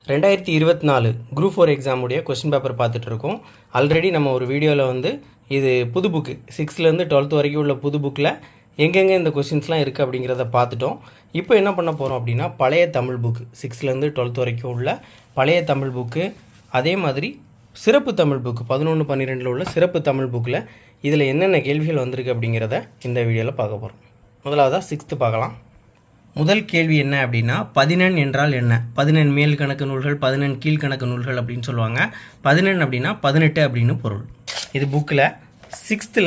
2024 group 4 எக்ஸாமுடைய question paper பார்த்துட்டு இருக்கோம். Already நம்ம ஒரு வீடியோவில் வந்து இது புது புக்கு 6லேருந்து 12th வரைக்கும் உள்ள புது புக்கில் எங்கெங்கே இந்த கொஸ்டின்ஸ்லாம் இருக்குது அப்படிங்கிறத பார்த்துட்டோம். இப்போ என்ன பண்ண போகிறோம் அப்படின்னா பழைய தமிழ் புக்கு 6லேருந்து 12th வரைக்கும் உள்ள பழைய தமிழ் புக்கு, அதே மாதிரி சிறப்பு தமிழ் புக்கு 11, 12 உள்ள சிறப்பு தமிழ் புக்கில் இதில் என்னென்ன கேள்விகள் வந்திருக்கு அப்படிங்கிறத இந்த வீடியோவில் பார்க்க போகிறோம். முதலாவதாக 6th பார்க்கலாம். முதல் கேள்வி என்ன அப்படின்னா 11 என்றால் என்ன? 11 மேல் கணக்கு நூல்கள், 11 கீழ்கணக்கு நூல்கள் அப்படின்னு சொல்லுவாங்க. 11 அப்படின்னா 18 அப்படின்னு பொருள். இது புக்கில் 6th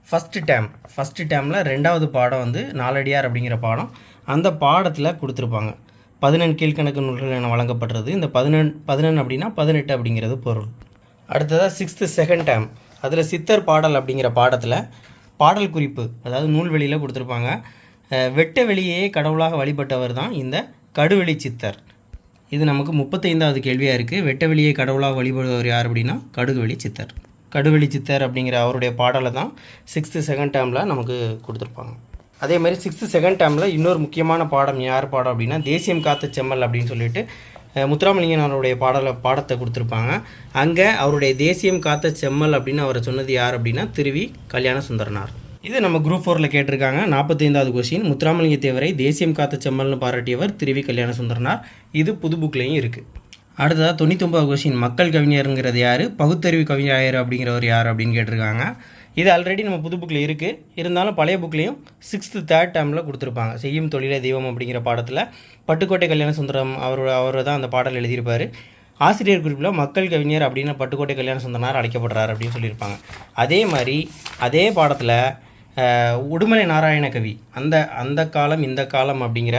ஃபஸ்ட்டு டேமில் 2வது பாடம் வந்து நாலடியார் அப்படிங்கிற பாடம், அந்த பாடத்தில் கொடுத்துருப்பாங்க. 11 கீழ்கணக்கு நூல்கள் என வழங்கப்படுறது. இந்த 11 அப்படின்னா 18 அப்படிங்கிறது பொருள். அடுத்ததாக 6th செகண்ட் டேம், அதில் சித்தர் பாடல் அப்படிங்கிற பாடத்தில் பாடல் குறிப்பு, அதாவது நூல்வெளியில் கொடுத்துருப்பாங்க. வெட்ட வெளியே கடவுளாக வழிபட்டவர் தான் இந்த கடுவெளி சித்தர். இது நமக்கு 35வது கேள்வியாக இருக்குது. வெட்ட வெளியே கடவுளாக வழிபடுவர் யார் அப்படின்னா கடுவெளி சித்தர். கடுவெளி சித்தர் அப்படிங்கிற அவருடைய பாடலை தான் 6th செகண்ட் டேமில் நமக்கு கொடுத்துருப்பாங்க. அதே மாதிரி 6th செகண்ட் டேமில் இன்னொரு முக்கியமான பாடம் யார் பாடம் அப்படின்னா தேசியம் காத்த செம்மல் அப்படின்னு சொல்லிட்டு முத்துராமலிங்கனாருடைய பாடத்தை கொடுத்துருப்பாங்க. அங்கே அவருடைய தேசியம் காத்த செம்மல் அப்படின்னு அவரை சொன்னது யார் அப்படின்னா திருவி கல்யாண சுந்தரனார். இது நம்ம குரூப் 4ல் கேட்டிருக்காங்க. 45வது கொஸ்டின், முத்துராமலிங்க தேவரை தேசியம் காத்த செம்மல்னு பாராட்டியவர் திருவி கல்யாண சுந்தரனார். இது புது புக்லேயும் இருக்குது. அடுத்ததாக 99வது கொஸ்டின், மக்கள் கவிஞருங்கிறது யார்? பகுத்தறிவு கவிஞர் அப்படிங்கிறவர் யார் அப்படின்னு கேட்டிருக்காங்க. இது ஆல்ரெடி நம்ம புது புக்கில் இருக்குது, இருந்தாலும் பழைய புக்லேயும் 6th தேர்ட் டேமில் கொடுத்துருப்பாங்க. செய்யும் தொழிலே தெய்வம் அப்படிங்கிற பாடத்தில் பட்டுக்கோட்டை கல்யாண சுந்தரம் அவர் தான் அந்த பாடல் எழுதியிருப்பார். ஆசிரியர் குறிப்பில் மக்கள் கவிஞர் அப்படின்னு பட்டுக்கோட்டை கல்யாண சுந்தரனார் அழைக்கப்படுறார் அப்படின்னு சொல்லியிருப்பாங்க. அதே மாதிரி அதே பாடத்தில் உடுமலை நாராயண கவி, அந்த காலம் இந்த காலம் அப்படிங்கிற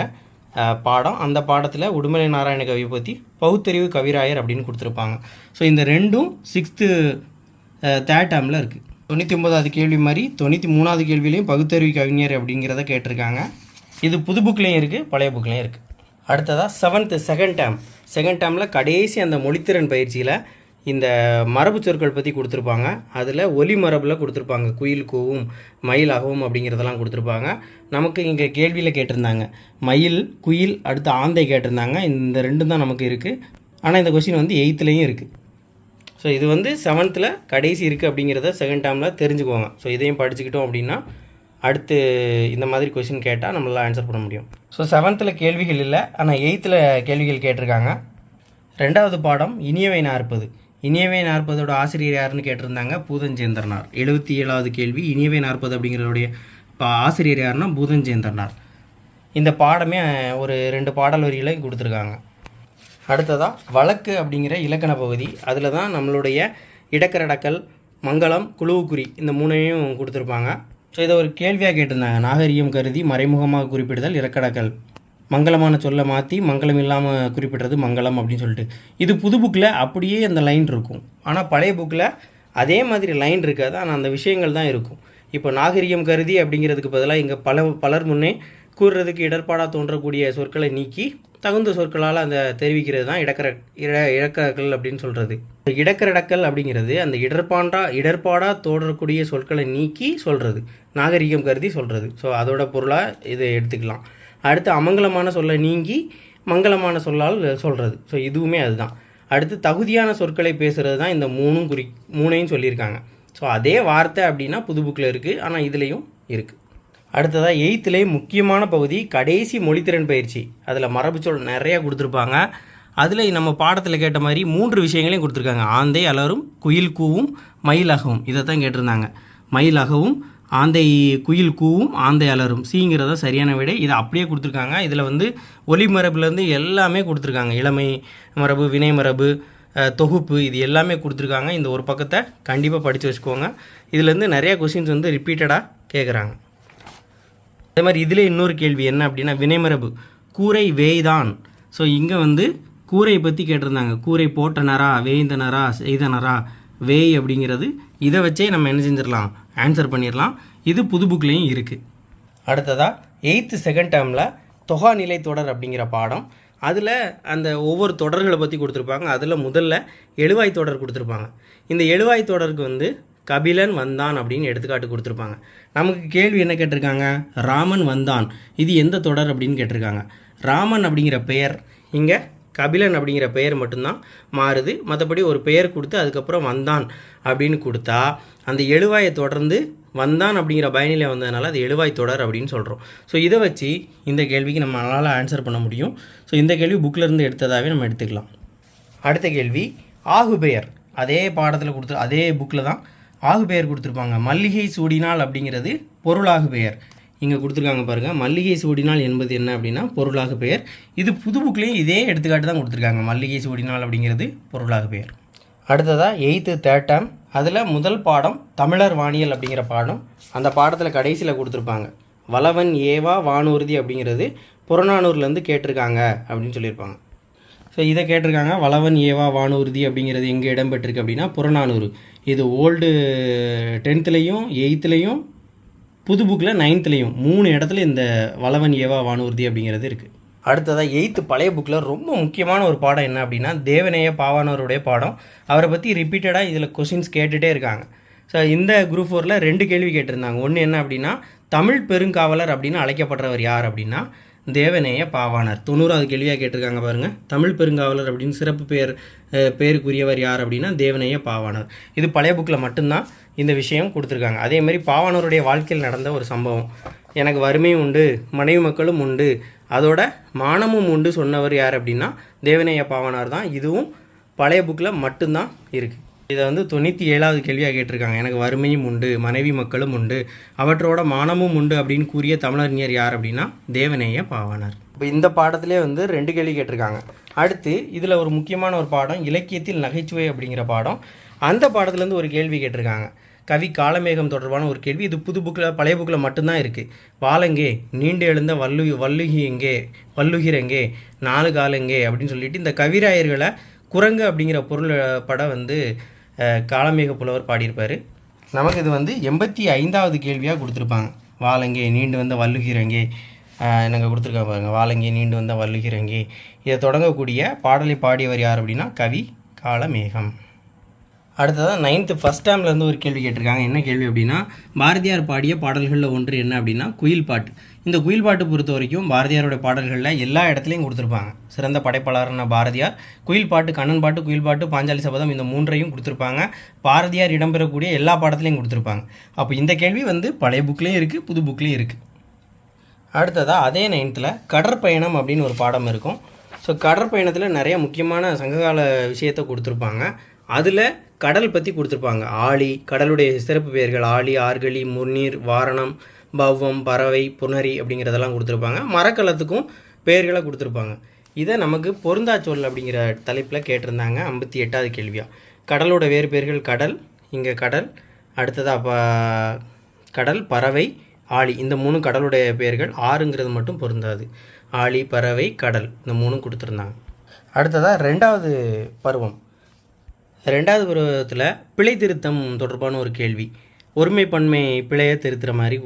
பாடம், அந்த பாடத்தில் உடுமலை நாராயண கவியை பற்றி பகுத்தறிவு கவிராயர் அப்படின்னு கொடுத்துருப்பாங்க. ஸோ இந்த ரெண்டும் 6th தேர்ட் டேமில் இருக்குது. 99வது கேள்வி மாதிரி 93வது கேள்வியிலையும் பகுத்தறிவு கவிஞர் அப்படிங்கிறத கேட்டிருக்காங்க. இது புது புக்லேயும் இருக்குது, பழைய புக்லேயும் இருக்குது. அடுத்ததாக 7th செகண்ட் டேமில் கடைசி அந்த மொழித்திறன் பயிற்சியில் இந்த மரபு சொற்கள் பற்றி கொடுத்துருப்பாங்க. அதில் ஒலி மரபில் கொடுத்துருப்பாங்க. குயில் கூவும், மயில் அகவும் அப்படிங்கிறதெல்லாம் கொடுத்துருப்பாங்க. நமக்கு இங்கே கேள்வியில் கேட்டிருந்தாங்க மயில், குயில், அடுத்து ஆந்தை கேட்டிருந்தாங்க. இந்த ரெண்டும் தான் நமக்கு இருக்குது. ஆனால் இந்த கொஸ்டின் வந்து 8th இருக்குது. ஸோ இது வந்து 7th கடைசி இருக்குது அப்படிங்கிறத செகண்ட் டேமில் தெரிஞ்சுக்குவாங்க. ஸோ இதையும் படிச்சுக்கிட்டோம் அப்படின்னா அடுத்து இந்த மாதிரி கொஸ்டின் கேட்டால் நம்மளால் ஆன்சர் பண்ண முடியும். ஸோ 7th கேள்விகள் இல்லை, ஆனால் 8th கேள்விகள் கேட்டிருக்காங்க. 2வது பாடம் இனியவை 40. இனியவை 40 ஆசிரியர் யாருன்னு கேட்டிருந்தாங்க, பூதஞ்சேந்திரனார். 77வது கேள்வி, இனியவை 40 அப்படிங்கிறதுடைய ஆசிரியர் யாருன்னா பூதஞ்சேந்திரனார். இந்த பாடமே ஒரு 2 பாடல் வரிகளையும் கொடுத்துருக்காங்க. அடுத்ததாக வழக்கு அப்படிங்கிற இலக்கண பகுதி, அதில் தான் நம்மளுடைய இடக்கரடக்கல், மங்களம், குழுவுக்குறி இந்த 3ஐயும் கொடுத்துருப்பாங்க. ஸோ இதை ஒரு கேள்வியாக கேட்டிருந்தாங்க. நாகரிகம் கருதி மறைமுகமாக குறிப்பிடுதல் இலக்கடக்கல், மங்களமான சொல்ல மாற்றி மங்களம் இல்லாமல் குறிப்பிட்றது மங்களம் அப்படின்னு சொல்லிட்டு. இது புது புக்கில் அப்படியே அந்த லைன் இருக்கும், ஆனால் பழைய புக்கில் அதே மாதிரி லைன் இருக்காது, ஆனால் அந்த விஷயங்கள் தான் இருக்கும். இப்போ நாகரிகம் கருதி அப்படிங்கிறதுக்கு பதிலாக இங்கே பலர் முன்னே கூறுறதுக்கு இடர்பாடாக தோன்றக்கூடிய சொற்களை நீக்கி தகுந்த சொற்களால் அந்த தெரிவிக்கிறது தான் இடக்கரடக்கல் அப்படின்னு சொல்கிறது. இடக்கரடக்கல் அப்படிங்கிறது அந்த இடர்பாடாக தோன்றக்கூடிய சொற்களை நீக்கி சொல்கிறது, நாகரிகம் கருதி சொல்கிறது. ஸோ அதோட பொருளாக இதை எடுத்துக்கலாம். அடுத்து அமங்கலமான சொல்லை நீங்கி மங்களமான சொல்லால் சொல்கிறது. ஸோ இதுவுமே அதுதான். அடுத்து தகுதியான சொற்களை பேசுகிறது தான் இந்த 3ஐயும் சொல்லியிருக்காங்க. ஸோ அதே வார்த்தை அப்படின்னா புது புக்கில் இருக்குது, ஆனால் இதுலேயும் இருக்குது. அடுத்ததாக 8th முக்கியமான பகுதி கடைசி மொழித்திறன் பயிற்சி. அதில் மரபு சொல் நிறையா கொடுத்துருப்பாங்க. அதில் நம்ம பாடத்தில் கேட்ட மாதிரி 3 விஷயங்களையும் கொடுத்துருக்காங்க. ஆந்தை அலரும், குயில் கூவும், மயில் அகவும். இதை தான் கேட்டிருந்தாங்க. மயில் அகவும், ஆந்தை குயில் கூவும், ஆந்தை அலரும், சிங்கிறத சரியான விடை. இதை அப்படியே கொடுத்துருக்காங்க. இதில் வந்து ஒலி மரபுலேருந்து எல்லாமே கொடுத்துருக்காங்க. இளமை மரபு, வினை மரபு, தொகுப்பு, இது எல்லாமே கொடுத்துருக்காங்க. இந்த ஒரு பக்கத்தை கண்டிப்பாக படித்து வச்சுக்கோங்க. இதுலேருந்து நிறையா கொஸ்டின்ஸ் வந்து ரிப்பீட்டடாக கேட்குறாங்க. அதே மாதிரி இதில் இன்னொரு கேள்வி என்ன அப்படின்னா வினைமரபு, கூரை வேய்தான். ஸோ இங்கே வந்து கூரை பற்றி கேட்டிருந்தாங்க. கூரை போட்டனரா, வேய்ந்தனரா, செய்தனரா, வேய் அப்படிங்கிறது. இதை வச்சே நம்ம என்ன செஞ்சிடலாம், ஆன்சர் பண்ணிடலாம். இது புது புக்லேயும் இருக்குது. அடுத்ததாக 8th செகண்ட் டேமில் தொகாநிலை தொடர் அப்படிங்கிற பாடம், அதில் அந்த ஒவ்வொரு தொடர்களை பற்றி கொடுத்துருப்பாங்க. அதில் முதல்ல எழுவாய் தொடர் கொடுத்துருப்பாங்க. இந்த எழுவாய் தொடருக்கு வந்து கபிலன் வந்தான் அப்படின்னு எடுத்துக்காட்டு கொடுத்துருப்பாங்க. நமக்கு கேள்வி என்ன கேட்டிருக்காங்க, ராமன் வந்தான், இது எந்த தொடர் அப்படின்னு கேட்டிருக்காங்க. ராமன் அப்படிங்கிற பெயர் இங்கே கபிலன் அப்படிங்கிற பெயர் மட்டும்தான் மாறுது. மற்றபடி ஒரு பெயர் கொடுத்து அதுக்கப்புறம் வந்தான் அப்படின்னு கொடுத்தா அந்த எழுவாயை தொடர்ந்து வந்தான் அப்படிங்கிற பயனிலை வந்ததுனால அது எழுவாய் தொடர் அப்படின்னு சொல்கிறோம். ஸோ இதை வச்சு இந்த கேள்விக்கு நம்மளால் ஆன்சர் பண்ண முடியும். ஸோ இந்த கேள்வி புக்கிலேருந்து எடுத்ததாகவே நம்ம எடுத்துக்கலாம். அடுத்த கேள்வி ஆகுபெயர். அதே பாடத்தில் அதே புக்கில் தான் ஆகுபெயர் கொடுத்துருப்பாங்க. மல்லிகை சூடினால் அப்படிங்கிறது பொருளாகு பெயர். இங்கே கொடுத்துருக்காங்க பாருங்கள். மல்லிகை சூடினால் என்பது என்ன அப்படின்னா பொருளாகு பெயர். இது புது புக்லேயும் இதே எடுத்துக்காட்டு தான் கொடுத்துருக்காங்க. மல்லிகை சூடினால் அப்படிங்கிறது பொருளாகு பெயர். அடுத்ததாக 8th 3rd term. அதில் முதல் பாடம் தமிழர் வானியல் அப்படிங்கிற பாடம். அந்த பாடத்தில் கடைசியில் கொடுத்துருப்பாங்க வளவன் ஏவா வானூர்தி அப்படிங்கிறது புறநானூர்லேருந்து கேட்டிருக்காங்க அப்படின்னு சொல்லியிருப்பாங்க. ஸோ இதை கேட்டிருக்காங்க. வளவன் ஏவா வானூர்தி அப்படிங்கிறது எங்கே இடம்பெற்றிருக்கு அப்படின்னா புறநானூறு. இது ஓல்டு 10th 8th புது புக்கில் 9th 3 இடத்துல இந்த வளவன் ஏவா வானூர்தி அப்படிங்கிறது இருக்குது. அடுத்ததாக 8th பழைய புக்கில் ரொம்ப முக்கியமான ஒரு பாடம் என்ன அப்படின்னா தேவநேய பாவாணருடைய பாடம். அவரை பற்றி ரிப்பீட்டடாக இதில் கொஷின்ஸ் கேட்டுகிட்டே இருக்காங்க. ஸோ இந்த குரூப் 4ல் 2 கேள்வி கேட்டிருந்தாங்க. ஒன்று என்ன அப்படின்னா தமிழ் பெருங்காவலர் அப்படின்னு அழைக்கப்படுறவர் யார் அப்படின்னா தேவநேய பாவாணர். 90வது கேள்வியாக கேட்டிருக்காங்க பாருங்கள். தமிழ் பெருங்காவலர் அப்படின்னு சிறப்பு பேருக்குரியவர் யார் அப்படின்னா தேவநேய பாவாணர். இது பழைய புக்கில் மட்டும்தான் இந்த விஷயம் கொடுத்துருக்காங்க. அதே மாதிரி பாவாணருடைய வாழ்க்கையில் நடந்த ஒரு சம்பவம், எனக்கு வறுமையும் உண்டு மனைவி மக்களும் உண்டு அதோட மானமும் உண்டு சொன்னவர் யார் அப்படின்னா தேவநேய பாவாணர் தான். இதுவும் பழைய புக்கில் மட்டும்தான் இருக்குது. இதை 97வது கேள்வியாக கேட்டிருக்காங்க. எனக்கு வறுமையும் உண்டு மனைவி மக்களும் உண்டு அவற்றோட மானமும் உண்டு அப்படின்னு கூறிய தமிழறிஞர் யார் அப்படின்னா தேவநேய பாவாணர். இப்போ இந்த பாடத்திலே 2 கேள்வி கேட்டிருக்காங்க. அடுத்து இதில் ஒரு முக்கியமான ஒரு பாடம் இலக்கியத்தில் நகைச்சுவை அப்படிங்கிற பாடம். அந்த பாடத்துலேருந்து ஒரு கேள்வி கேட்டிருக்காங்க. கவி காலமேகம் தொடர்பான ஒரு கேள்வி. இது புது புக்கில் பழைய புக்கில் மட்டும்தான் இருக்குது. வாழங்கே நீண்டு எழுந்த வல்லுகி எங்கே வல்லுகிறெங்கே 4 காலங்கே அப்படின்னு சொல்லிட்டு இந்த கவிராயர்களை குரங்கு அப்படிங்கிற பொருள் படம் காலமேக புலவர் பாடியிருப்பார். நமக்கு இது 85வது கேள்வியாக கொடுத்துருப்பாங்க. வாழங்கே நீண்டு வந்த வல்லுகிறங்கே நாங்கள் கொடுத்துருக்கா பாருங்கள். வாழங்கே நீண்டு வந்த வல்லுகிறங்கே. இதை தொடங்கக்கூடிய பாடலை பாடியவர் யார் அப்படின்னா கவி காலமேகம். அடுத்ததாக 9th 1st termலேருந்து ஒரு கேள்வி கேட்டிருக்காங்க. என்ன கேள்வி அப்படின்னா பாரதியார் பாடிய பாடல்களில் ஒன்று என்ன அப்படின்னா குயில் பாட்டு. இந்த குயில் பாட்டு பொறுத்த வரைக்கும் பாரதியாரோட பாடல்களில் எல்லா இடத்துலையும் கொடுத்துருப்பாங்க. சிறந்த படைப்பாளரான பாரதியார் குயில் பாட்டு கண்ணன் பாட்டு குயில் பாட்டு பாஞ்சாலி சபதம் இந்த 3ஐயும் கொடுத்துருப்பாங்க. பாரதியார் இடம்பெறக்கூடிய எல்லா பாடத்துலையும் கொடுத்துருப்பாங்க. அப்போ இந்த கேள்வி பழைய புக்லேயும் இருக்குது புது புக்லேயும் இருக்குது. அடுத்ததாக அதே 9th கடற்பயணம் அப்படின்னு ஒரு பாடம் இருக்கும். ஸோ கடற்பயணத்தில் நிறைய முக்கியமான சங்ககால விஷயத்தை கொடுத்துருப்பாங்க. அதில் கடல் பற்றி கொடுத்துருப்பாங்க. ஆழி கடலுடைய சிறப்பு பெயர்கள் ஆழி ஆர்கழி முன்னீர் வாரணம் பவ்வம் பறவை புனரி அப்படிங்கிறதெல்லாம் கொடுத்துருப்பாங்க. மரக்கலத்துக்கும் பெயர்களை கொடுத்துருப்பாங்க. இதை நமக்கு பொருந்தாச்சொல் அப்படிங்கிற தலைப்பில் கேட்டிருந்தாங்க. 58வது கேள்வியாக கடலோட வேறு பெயர்கள் கடல் இங்கே கடல் அடுத்ததாக கடல் பறவை ஆழி இந்த 3 கடலுடைய பெயர்கள். ஆறுங்கிறது மட்டும் பொருந்தாது. ஆழி பறவை கடல் இந்த 3 கொடுத்துருந்தாங்க. அடுத்ததாக 2வது பருவம். 2வது பருவத்தில் பிழை திருத்தம் தொடர்பான ஒரு கேள்வி. ஒருமை பன்மை பிழையை திருத்துற மாதிரி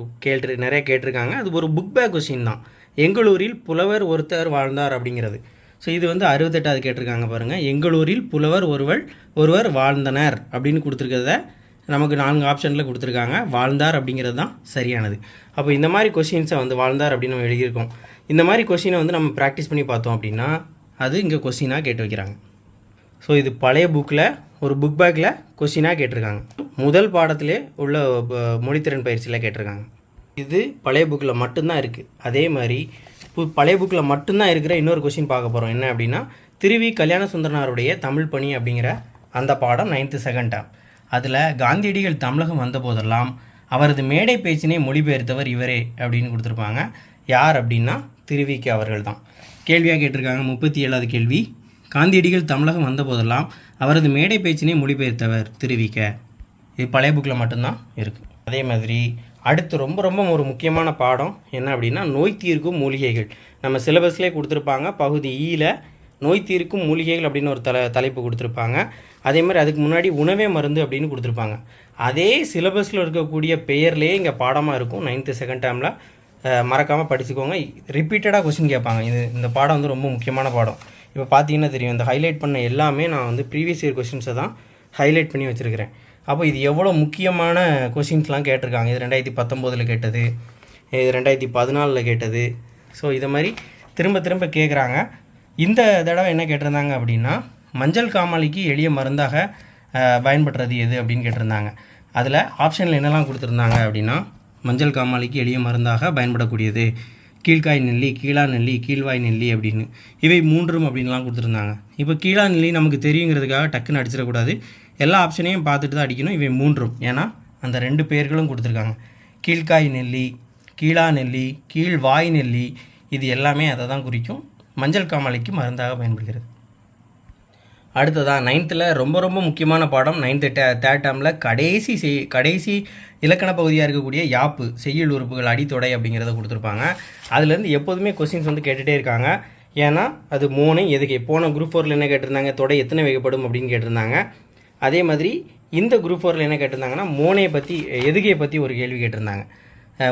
நிறைய கேட்டிருக்காங்க. அது ஒரு புக் பேக் கொஸ்டின் தான். எங்களூரில் புலவர் ஒருத்தர் வாழ்ந்தார் அப்படிங்கிறது. ஸோ இது 68வது கேட்டிருக்காங்க பாருங்கள். எங்களூரில் புலவர் ஒருவர் வாழ்ந்தனர் அப்படின்னு கொடுத்துருக்கிறத நமக்கு 4 ஆப்ஷனில் கொடுத்துருக்காங்க. வாழ்ந்தார் அப்படிங்கிறது தான் சரியானது. அப்போ இந்த மாதிரி கொஸ்டின்ஸை வாழ்ந்தார் அப்படின்னு நம்ம எழுதியிருக்கோம். இந்த மாதிரி கொஸ்டினை நம்ம ப்ராக்டிஸ் பண்ணி பார்த்தோம் அப்படின்னா அது இங்கே கொஸ்டினாக கேட்டு வைக்கிறாங்க. ஸோ இது பழைய புக்கில் ஒரு புக் பேக்கில் கொஸ்டினாக கேட்டிருக்காங்க. முதல் பாடத்திலே உள்ள மொழித்திறன் பயிற்சியில் கேட்டிருக்காங்க. இது பழைய புக்கில் மட்டும்தான் இருக்குது. அதே மாதிரி பழைய புக்கில் மட்டும்தான் இருக்கிற இன்னொரு கொஸ்டின் பார்க்க போகிறோம். என்ன அப்படின்னா திருவி கல்யாண சுந்தரனாருடைய தமிழ் பணி அப்படிங்கிற அந்த பாடம் 9th 2nd term. அதில் காந்தியடிகள் தமிழகம் வந்த போதெல்லாம் அவரது மேடை பேச்சினை மொழிபெயர்த்தவர் இவரே அப்படின்னு கொடுத்துருப்பாங்க. யார் அப்படின்னா திருவிக்கு அவர்கள் தான். கேள்வியாக கேட்டிருக்காங்க. 37வது கேள்வி காந்தியடிகள் தமிழகம் வந்த போதெல்லாம் அவரது மேடை பேச்சினை மொழிபெயர்த்தவர் திருவிக்க. இது பழைய புக்கில் மட்டும்தான் இருக்குது. அதே மாதிரி அடுத்து ரொம்ப ரொம்ப ஒரு முக்கியமான பாடம் என்ன அப்படின்னா நோய் தீர்க்கும் மூலிகைகள். நம்ம சிலபஸ்லேயே கொடுத்துருப்பாங்க. பகுதி ஈயில் நோய் தீர்க்கும் மூலிகைகள் அப்படின்னு ஒரு தலைப்பு கொடுத்துருப்பாங்க. அதே மாதிரி அதுக்கு முன்னாடி உணவே மருந்து அப்படின்னு கொடுத்துருப்பாங்க. அதே சிலபஸில் இருக்கக்கூடிய பெயர்லேயே இங்கே பாடமாக இருக்கும். 9th 2nd termல மறக்காமல் படிச்சுக்கோங்க. ரிப்பீட்டடாக கொஸ்டின் கேட்பாங்க. இந்த பாடம் ரொம்ப முக்கியமான பாடம். இப்போ பார்த்தீங்கன்னா தெரியும். இந்த ஹைலைட் பண்ண எல்லாமே நான் ப்ரீவியஸ் இயர் கொஸ்டின்ஸை தான் ஹைலைட் பண்ணி வச்சுருக்கிறேன். அப்போ இது எவ்வளோ முக்கியமான கொஸ்டின்ஸ்லாம் கேட்டிருக்காங்க. இது 2019 கேட்டது, இது 2014 கேட்டது. ஸோ இதை மாதிரி திரும்ப திரும்ப கேட்குறாங்க. இந்த தடவை என்ன கேட்டிருந்தாங்க அப்படின்னா மஞ்சள் காமாலைக்கு எளிய மருந்தாக பயன்படுறது எது அப்படின்னு கேட்டிருந்தாங்க. அதில் ஆப்ஷனில் என்னெல்லாம் கொடுத்துருந்தாங்க அப்படின்னா மஞ்சள் காமாலைக்கு எளிய மருந்தாக பயன்படக்கூடியது கீழ்காய் நெல்லி, கீழா நெல்லி, கீழ்வாய் நெல்லி அப்படின்னு இவை 3 அப்படின்லாம் கொடுத்துருந்தாங்க. இப்போ கீழா நெல்லி நமக்கு தெரியுங்கிறதுக்காக டக்குன்னு அடிச்சிடக்கூடாது, எல்லா ஆப்ஷனையும் பார்த்துட்டு தான் அடிக்கணும். இவை 3 ஏன்னா அந்த 2 பெயர்களும் கொடுத்துருக்காங்க. கீழ்காய் நெல்லி, கீழா நெல்லி, கீழ்வாய் நெல்லி இது எல்லாமே அதை தான் குறிக்கும். மஞ்சள் காமாலைக்கு மருந்தாக பயன்படுகிறது. அடுத்ததாக 9th ரொம்ப ரொம்ப முக்கியமான பாடம் 9th தேர்ட் டேர்மில் கடைசி இலக்கண பகுதியாக இருக்கக்கூடிய யாப்பு செய்யுள் உறுப்புகள் அடித்தொடை அப்படிங்கிறத கொடுத்துருப்பாங்க. அதுலேருந்து எப்போதுமே கொஸ்டின்ஸ் வந்து கேட்டுகிட்டே இருக்காங்க. ஏன்னா அது மோனை எதுகை. போன குரூப் 4 என்ன கேட்டிருந்தாங்க, தொடை எத்தனை வகைப்படும் அப்படின்னு கேட்டிருந்தாங்க. அதே மாதிரி இந்த குரூப் 4 என்ன கேட்டிருந்தாங்கன்னா மோனையை பற்றி எதுகையை பற்றி ஒரு கேள்வி கேட்டிருந்தாங்க.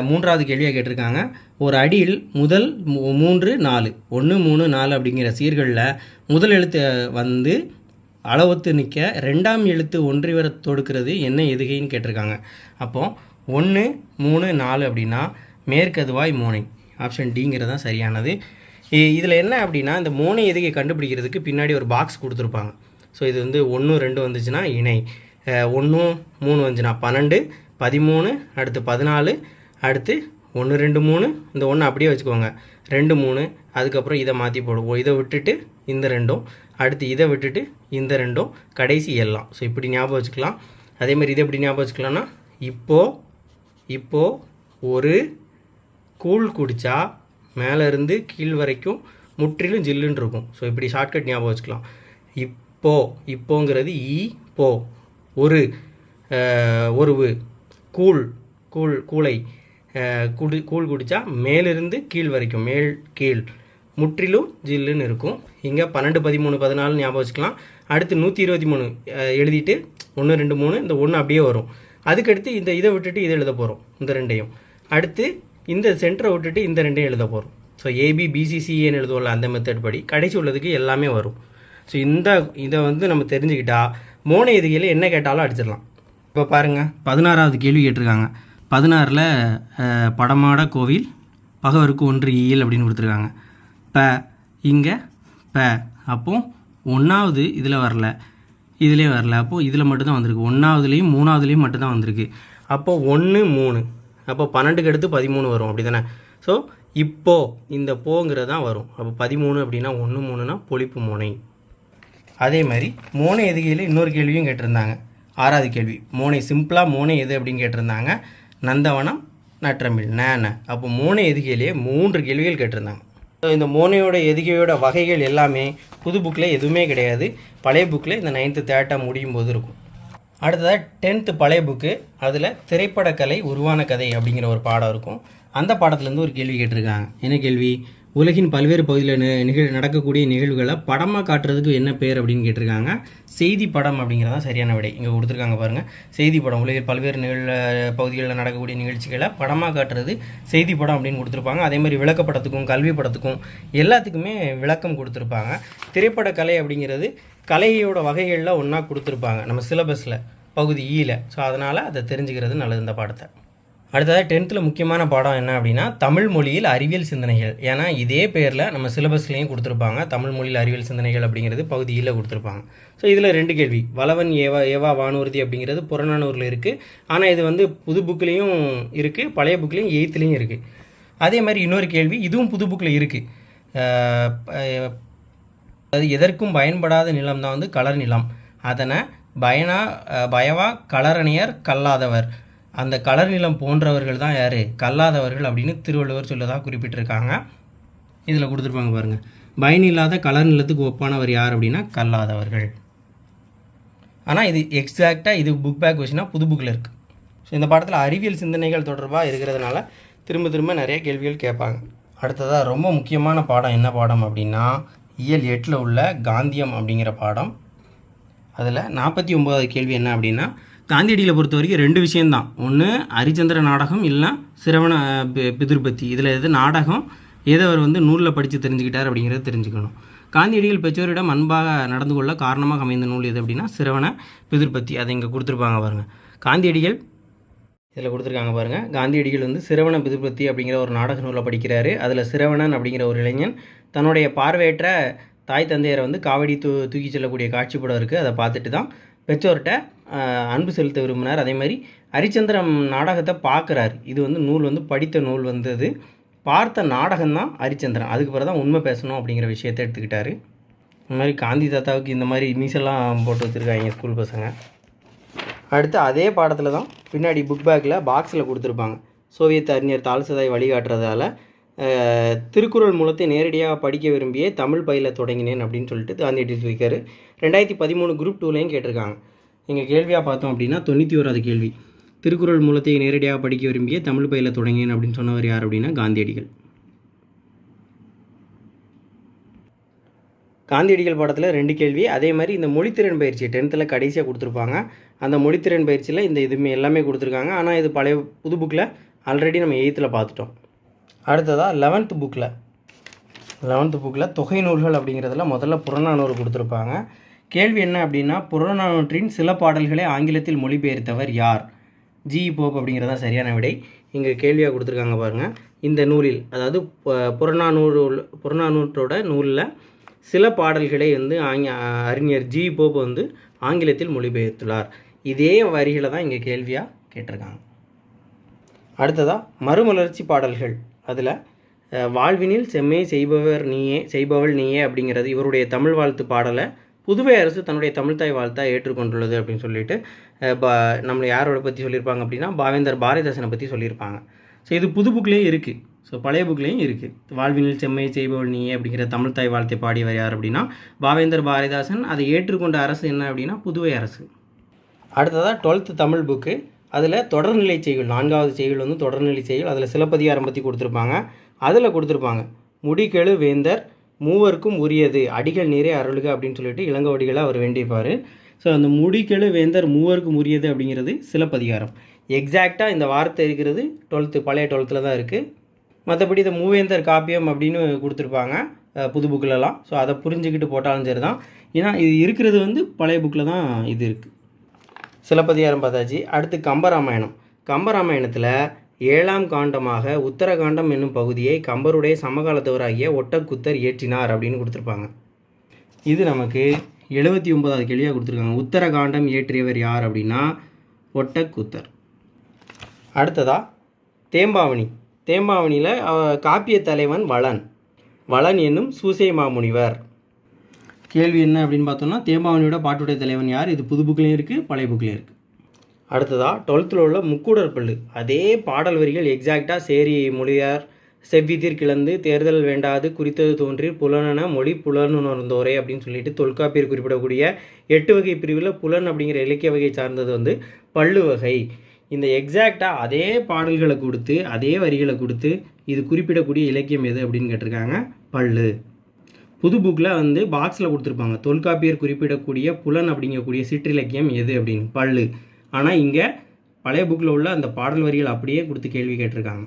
3வது கேள்வியாக கேட்டிருக்காங்க. ஒரு அடியில் முதல் 3 4 1 3 4 அப்படிங்கிற சீர்களில் முதல் எழுத்து வந்து அளவுத்து நிற்க 2ஆம் எழுத்து ஒன்றி வர தொடுக்கிறது என்ன எதுகைன்னு கேட்டிருக்காங்க. அப்போது 1 3 4 அப்படின்னா மேற்கதுவாய் மோனை, ஆப்ஷன் டிங்கிறது தான் சரியானது. இதில் என்ன அப்படின்னா இந்த மோனை எதுகை கண்டுபிடிக்கிறதுக்கு பின்னாடி ஒரு பாக்ஸ் கொடுத்துருப்பாங்க. ஸோ இது வந்து 1 2 வந்துச்சுன்னா இணை, 1 3 வந்துச்சுன்னா 12 13 அடுத்து 14 அடுத்து 1 2 3 இந்த 1 அப்படியே வச்சுக்கோங்க 2 3 அதுக்கப்புறம் இதை மாற்றி போடுவோம். இதை விட்டுட்டு இந்த 2ம் அடுத்து இதை விட்டுட்டு இந்த 2ம் கடைசி எல்லாம். ஸோ இப்படி ஞாபகம் வச்சுக்கலாம். அதேமாதிரி இதை எப்படி ஞாபகம் வச்சுக்கலாம்னா இப்போது ஒரு கூழ் குடித்தா மேலே இருந்து கீழ் வரைக்கும் முற்றிலும் ஜில்லுன்னு இருக்கும். ஸோ இப்படி ஷார்ட்கட் ஞாபகம் வச்சுக்கலாம். இப்போங்கிறது போ, ஒரு கூளை கூழ் குடித்தா மேலிருந்து கீழ் வரைக்கும் மேல் கீழ் முற்றிலும் ஜில்லுன்னு இருக்கும். இங்கே 12 13 14 ஞாபகம் வச்சுக்கலாம். அடுத்து 123 எழுதிட்டு 1 2 3 இந்த 1 அப்படியே வரும். அதுக்கடுத்து இதை விட்டுட்டு இதை எழுத போகிறோம் இந்த 2ஐயும். அடுத்து இந்த சென்டரை விட்டுட்டு இந்த 2ஐயும் எழுத போகிறோம். ஸோ ABBCCன்னு எழுதுவோம்ல அந்த மெத்தட் படி கடைசி உள்ளதுக்கு எல்லாமே வரும். ஸோ இதை வந்து நம்ம தெரிஞ்சுக்கிட்டா மோனை எதுகையில் என்ன கேட்டாலும் அடிச்சிடலாம். இப்போ பாருங்கள் 16வது கேள்வி கேட்டிருக்காங்க. 16ல் படமாட கோவில் பகவருக்கு 1 ஈயல் அப்படின்னு கொடுத்துருக்காங்க. இங்கே அப்போ 1வது இதில் வரல, இதிலே வரல, அப்போது இதில் மட்டும்தான் வந்திருக்கு. 1வதுலேயும் 3வதுலேயும் மட்டும்தான் வந்திருக்கு. அப்போது 1 3 அப்போ 12க்கு அடுத்து 13 வரும் அப்படி தானே. ஸோ இப்போது இந்த போங்கிறது தான் வரும். அப்போ 13 அப்படின்னா 1 3னா பொழிப்பு மோனை. அதே மாதிரி மோனை எதுகையில் இன்னொரு கேள்வியும் கேட்டிருந்தாங்க. 6வது கேள்வி மோனை சிம்பிளாக மோனை எது அப்படின்னு கேட்டிருந்தாங்க. நந்தவனம் நற்றமிழ் நேன. அப்போ மோனை எதுகையிலே 3 கேள்விகள் கேட்டிருந்தாங்க. இந்த மோனையோட எதுகையோட வகைகள் எல்லாமே புது புக்கில் எதுவுமே கிடையாது. பழைய புக்கில் இந்த 9th தேர்ட் டேர்ம் முடியும் போது இருக்கும். அடுத்ததாக 10th பழைய புக்கு, அதில் திரைப்படக்கலை உருவான கதை அப்படிங்கிற ஒரு பாடம் இருக்கும். அந்த பாடத்துலேருந்து ஒரு கேள்வி கேட்டிருக்காங்க. என்ன கேள்வி, உலகின் பல்வேறு பகுதியில் நடக்கக்கூடிய நிகழ்வுகளை படமாக காட்டுறதுக்கு என்ன பேர் அப்படின்னு கேட்டிருக்காங்க. செய்தி படம் அப்படிங்கிறதா சரியான விடை. இங்கே கொடுத்துருக்காங்க பாருங்கள், செய்தி படம். உலகில் பல்வேறு பகுதிகளில் நடக்கக்கூடிய நிகழ்ச்சிகளை படமாக காட்டுறது செய்தி படம் அப்படின்னு கொடுத்துருப்பாங்க. அதே மாதிரி விளக்கப்படத்துக்கும் கல்வி படத்துக்கும் எல்லாத்துக்குமே விளக்கம் கொடுத்துருப்பாங்க. திரைப்படக்கலை அப்படிங்கிறது கலையோட வகைகளில் ஒன்றா கொடுத்துருப்பாங்க நம்ம சிலபஸில் பகுதி ஈயில். ஸோ அதனால் அதை தெரிஞ்சுக்கிறது நல்லது இந்த பாடத்தை. அடுத்ததாக 10th முக்கியமான பாடம் என்ன அப்படின்னா தமிழ் மொழியில் அறிவியல் சிந்தனைகள். ஏன்னா இதே பேரில் நம்ம சிலபஸ்லேயும் கொடுத்துருப்பாங்க. தமிழ் மொழியில் அறிவியல் சிந்தனைகள் அப்படிங்கிறது பகுதியில் கொடுத்துருப்பாங்க. ஸோ இதில் 2 கேள்வி. வளவன் ஏவா வானூர்தி அப்படிங்கிறது புறநானூரில் இருக்குது. ஆனால் இது வந்து புது புக்லேயும் இருக்குது, பழைய புக்லேயும் 8th இருக்குது. அதே மாதிரி இன்னொரு கேள்வி, இதுவும் புது புக்கில் இருக்குது. அது எதற்கும் பயன்படாத நிலம் தான் வந்து கலர் நிலம். அதனை பயவா கலரணியர் கல்லாதவர். அந்த கலர் நிலம் போன்றவர்கள் தான் யார், கல்லாதவர்கள் அப்படின்னு திருவள்ளுவர் சொல்லதாக குறிப்பிட்டிருக்காங்க. இதில் கொடுத்துருப்பாங்க பாருங்கள், பயனில்லாத கலர் நிலத்துக்கு ஒப்பானவர் யார் அப்படின்னா கல்லாதவர்கள். ஆனால் இது எக்ஸாக்டாக இது புக் பேக் கொஸ்டினாக புது புக்கில் இருக்குது. ஸோ இந்த பாடத்தில் அறிவியல் சிந்தனைகள் தொடர்பாக இருக்கிறதுனால திரும்ப நிறைய கேள்விகள் கேட்பாங்க. அடுத்ததாக ரொம்ப முக்கியமான பாடம் என்ன பாடம் அப்படின்னா இயல் 8ல் உள்ள காந்தியம் அப்படிங்கிற பாடம். அதில் 49வது கேள்வி என்ன அப்படின்னா காந்தியடிகளை பொறுத்த வரைக்கும் 2 விஷயந்தான். ஒன்று ஹரிச்சந்திர நாடகம், இல்லைனா சிரவண பிதுர்பத்தி. இதில் எது நாடகம் எதை அவர் வந்து நூலில் படித்து தெரிஞ்சுக்கிட்டார் அப்படிங்கிறத தெரிஞ்சுக்கணும். காந்தியடிகள் பெற்றோரிடம் அன்பாக நடந்து கொள்ள காரணமாக அமைந்த நூல் எது அப்படின்னா சிரவண பிதுர்பத்தி. அதை இங்கே கொடுத்துருப்பாங்க பாருங்கள். காந்தியடிகள் இதில் கொடுத்துருக்காங்க பாருங்கள். காந்தியடிகள் வந்து சிரவண பிதுர்பத்தி அப்படிங்கிற ஒரு நாடக நூலை படிக்கிறாரு. அதில் சிரவணன் அப்படிங்கிற ஒரு இளைஞன் தன்னுடைய பார்வையற்ற தாய் தந்தையரை வந்து காவடி தூக்கி செல்லக்கூடிய காட்சி படம் இருக்குது. அதை பார்த்துட்டு தான் பெற்றோர்கிட்ட அன்பு செலுத்த விரும்பினார். அதே மாதிரி ஹரிச்சந்திரன் நாடகத்தை பார்க்குறாரு. இது வந்து நூல் வந்து படித்த நூல் வந்தது, பார்த்த நாடகம் தான் ஹரிச்சந்திரன். அதுக்கு பிறகு தான் உண்மை பேசணும் அப்படிங்கிற விஷயத்தை எடுத்துக்கிட்டாரு. இந்த மாதிரி காந்தி தாத்தாவுக்கு இந்த மாதிரி மீசெல்லாம் போட்டு வச்சுருக்காங்க ஸ்கூல் பசங்க. அடுத்து அதே பாடத்தில் தான் பின்னாடி புக் பேக்கில் பாக்ஸில் கொடுத்துருப்பாங்க. சோவியத் அறிஞர் தால்சதாய் வழிகாட்டுறதால திருக்குறள் மூலத்தை நேரடியாக படிக்க விரும்பியே தமிழ் பயில தொடங்கினேன் அப்படின்னு சொல்லிட்டு காந்தியடிகள் சொல்லியிருக்காரு. 2013 குரூப் 2லையும் கேட்டிருக்காங்க. நீங்கள் கேள்வியாக பார்த்தோம் அப்படின்னா 91வது கேள்வி, திருக்குறள் மூலத்தை நேரடியாக படிக்க விரும்பியே தமிழ் பயில தொடங்கினேன் அப்படின்னு சொன்னவர் யார் அப்படின்னா காந்தியடிகள். காந்தியடிகள் பாடத்தில் 2 கேள்வி. அதே மாதிரி இந்த மொழித்திறன் பயிற்சி 10th கடைசியாக கொடுத்துருப்பாங்க. அந்த மொழித்திறன் பயிற்சியில் இந்த இதுமே எல்லாமே கொடுத்துருக்காங்க. ஆனால் இது பழைய புது புக்கில் ஆல்ரெடி நம்ம 8th பார்த்துட்டோம். அடுத்ததாக 11th புக்கில் தொகை நூல்கள் அப்படிங்கிறதுல முதல்ல புறநானூறு கொடுத்துருப்பாங்க. கேள்வி என்ன அப்படின்னா, புறநானூற்றின் சில பாடல்களை ஆங்கிலத்தில் மொழிபெயர்த்தவர் யார்? ஜி போப் அப்படிங்கிறதான் சரியான விடை. இங்கே கேள்வியாக கொடுத்துருக்காங்க பாருங்கள். இந்த நூலில், அதாவது புறநானூற்றோட நூலில் சில பாடல்களை வந்து அறிஞர் ஜி போப் வந்து ஆங்கிலத்தில் மொழிபெயர்த்துள்ளார். இதே வரிகளை தான் இங்கே கேள்வியாக கேட்டிருக்காங்க. அடுத்ததாக மறுமலர்ச்சி பாடல்கள். அதில் வாழ்வினில் செம்மை செய்பவள் நீயே அப்படிங்கிறது இவருடைய தமிழ் வாழ்த்து பாடலை புதுவை அரசு தன்னுடைய தமிழ்தாய் வாழ்த்தாக ஏற்றுக்கொண்டுள்ளது அப்படின்னு சொல்லிட்டு நம்மளை யாரோட பற்றி சொல்லியிருப்பாங்க அப்படின்னா பாவேந்தர் பாரதிதாசனை பற்றி சொல்லியிருப்பாங்க. ஸோ இது புது புக்லேயும் இருக்குது, ஸோ பழைய புக்லேயும் இருக்குது. வாழ்வினில் செம்மை செய்பவள் நீயே அப்படிங்கிற தமிழ்தாய் வாழ்த்தை பாடியவர் யார் அப்படின்னா பாவேந்தர் பாரதிதாசன். அதை ஏற்றுக்கொண்ட அரசு என்ன அப்படின்னா புதுவை அரசு. அடுத்ததாக 12th தமிழ் புக்கு. அதில் தொடர்நிலை செய்யுள் 4வது செய்யுள் வந்து தொடர்நிலை செய்யுள். அதில் சிலப்பதிகாரம் பற்றி கொடுத்துருப்பாங்க. அதில் கொடுத்துருப்பாங்க முடிகெழு வேந்தர் மூவருக்கும் உரியது அடிகள் நீரே அருளுக அப்படின்னு சொல்லிட்டு இளங்கோவடிகளை அவர் வேண்டியிருப்பார். ஸோ அந்த முடிகெழு வேந்தர் மூவருக்கும் உரியது அப்படிங்கிறது சிலப்பதிகாரம். எக்ஸாக்டாக இந்த வார்த்தை இருக்கிறது பழைய 12th தான் இருக்குது. மற்றபடி இந்த மூவேந்தர் காப்பியம் அப்படின்னு கொடுத்துருப்பாங்க புது புக்கிலலாம். ஸோ அதை புரிஞ்சுக்கிட்டு போட்டாலும் சரி தான். ஏன்னா இது இருக்கிறது வந்து பழைய புக்கில் தான் இது இருக்குது. சிலப்பதிகாரம் பார்த்தாச்சு. அடுத்து கம்பராமாயணத்தில் 7ஆம் காண்டமாக உத்தரகாண்டம் என்னும் பகுதியை கம்பருடைய சமகாலத்தவராகிய ஒட்டக்குத்தர் இயற்றினார் அப்படின்னு கொடுத்துருப்பாங்க. இது நமக்கு 79வது கேள்வியாக கொடுத்துருக்காங்க. உத்தரகாண்டம் இயற்றியவர் யார் அப்படின்னா ஒட்டக்குத்தர். அடுத்ததாக தேம்பாவணியில் காப்பிய தலைவன் வளன் என்னும் சூசை மாமுனிவர். கேள்வி என்ன அப்படின்னு பார்த்தோம்னா தேம்பாவணியோட பாட்டுடைய தலைவன் யார்? இது புது புக்லேயும் இருக்குது, பழைய புக்லேயும் இருக்குது. அடுத்ததாக 12th உள்ள முக்கூடற்பள்ளு. அதே பாடல் வரிகள் எக்ஸாக்டாக சேரி மொழியார் செவ்விதிர் கிளந்து தேர்தல் வேண்டாது குறித்தது தோன்றி புலனென மொழி புலனுணர்ந்தோரே அப்படின்னு சொல்லிட்டு தொல்காப்பியர் குறிப்பிடக்கூடிய 8 வகை பிரிவில் புலன் அப்படிங்கிற இலக்கிய வகை சார்ந்தது வந்து பள்ளு வகை. இந்த எக்ஸாக்டாக அதே பாடல்களை கொடுத்து அதே வரிகளை கொடுத்து இது குறிப்பிடக்கூடிய இலக்கியம் எது அப்படின்னு கேட்டிருக்காங்க, பள்ளு. புது புக்கில் வந்து பாக்ஸில் கொடுத்துருப்பாங்க தொல்காப்பியர் குறிப்பிடக்கூடிய புலன் அப்படிங்கக்கூடிய சிற்றிலக்கியம் எது அப்படின்னு, பள்ளு. ஆனால் இங்கே பழைய புக்கில் உள்ள அந்த பாடல் வரிகள் அப்படியே கொடுத்து கேள்வி கேட்டிருக்காங்க.